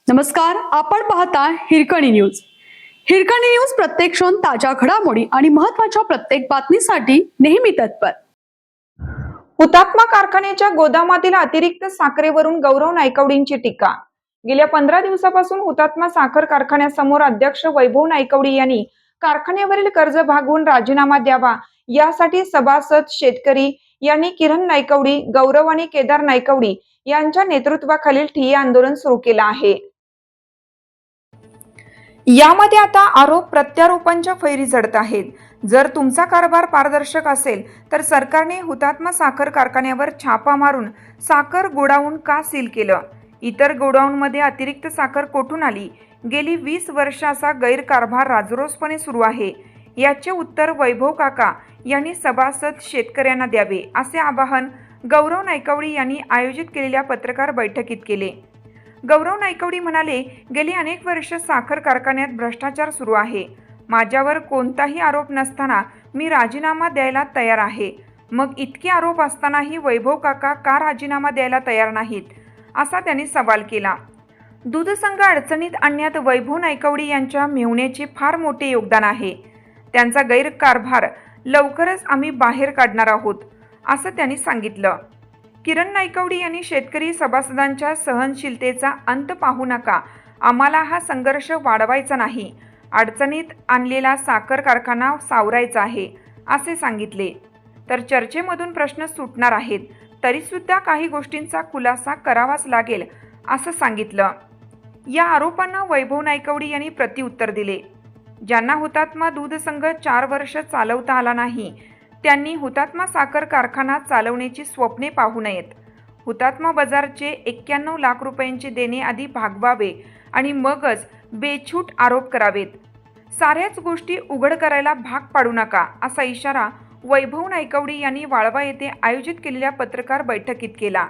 नमस्कार, आपण पाहता हिरकणी न्यूज. हिरकणी न्यूज प्रत्येक क्षण ताज्या घडामोडी आणि महत्त्वाच्या प्रत्येक बातमीसाठी नेहमी तत्पर. हुतात्मा कारखान्याच्या गोदामातील अतिरिक्त साखरेवरून गौरव नायकवडींची टीका. गेल्या 15 दिवसापासून हुतात्मा साखर कारखान्यासमोर अध्यक्ष वैभव नायकवडी यांनी कारखान्यावरील कर्ज भागवून राजीनामा द्यावा यासाठी सभासद शेतकरी यांनी किरण नायकवडी, गौरव आणि केदार नायकवडी यांच्या नेतृत्वाखालील ठिय्या आंदोलन सुरू केलं आहे. यामध्ये आता आरोप प्रत्यारोपांच्या फैरी झडत आहेत. जर तुमचा कारभार पारदर्शक असेल तर सरकारने हुतात्मा साखर कारखान्यावर छापा मारून साखर गोडाऊन का सील केलं? इतर गोडाऊनमध्ये अतिरिक्त साखर कोठून आली? गेली 20 वर्ष असा गैरकारभार राजरोसपणे सुरू आहे. याचे उत्तर वैभव काका यांनी सभासद शेतकऱ्यांना द्यावे, असे आवाहन गौरव नायकवडी यांनी आयोजित केलेल्या पत्रकार बैठकीत केले. गौरव नायकवडी म्हणाले, गेली अनेक वर्ष साखर कारखान्यात भ्रष्टाचार सुरू आहे. माझ्यावर कोणताही आरोप नसताना मी राजीनामा द्यायला तयार आहे. मग इतके आरोप असतानाही वैभव काका का राजीनामा द्यायला तयार नाहीत, असा त्यांनी सवाल केला. दूध संघ अडचणीत आणण्यात वैभव नायकवडी यांच्या मेहुण्याचे फार मोठे योगदान आहे. त्यांचा गैरकारभार लवकरच आम्ही बाहेर काढणार आहोत, असं त्यांनी सांगितलं. किरण नायकवडी यांनी शेतकरी सभासदांच्या सहनशीलतेचा अंत पाहू नका. आम्हाला हा संघर्ष वाढवायचा नाही. अडचणीत आणलेला साखर कारखाना सावरायचा आहे, असे सांगितले. तर चर्चेमधून प्रश्न सुटणार आहेत, तरीसुद्धा काही गोष्टींचा खुलासा करावाच लागेल, असं सांगितलं. या आरोपांना वैभव नायकवडी यांनी प्रत्युत्तर दिले. ज्यांना हुतात्मा दूध संघ 4 वर्ष चालवता आला नाही, त्यांनी हुतात्मा साखर कारखाना चालवण्याची स्वप्ने पाहू नयेत. हुतात्मा बाजारचे 91 लाख रुपयांचे देणे आधी भागवावे आणि मगच बेछूट आरोप करावेत. साऱ्याच गोष्टी उघड करायला भाग पाडू नका, असा इशारा वैभव नायकवडी यांनी वाळवा येथे आयोजित केलेल्या पत्रकार बैठकीत केला.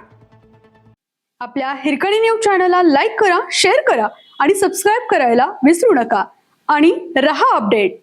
आपल्या हिरकणी न्यूज चॅनलला लाईक करा, शेअर करा आणि सबस्क्राईब करायला विसरू नका आणि रहा अपडेट.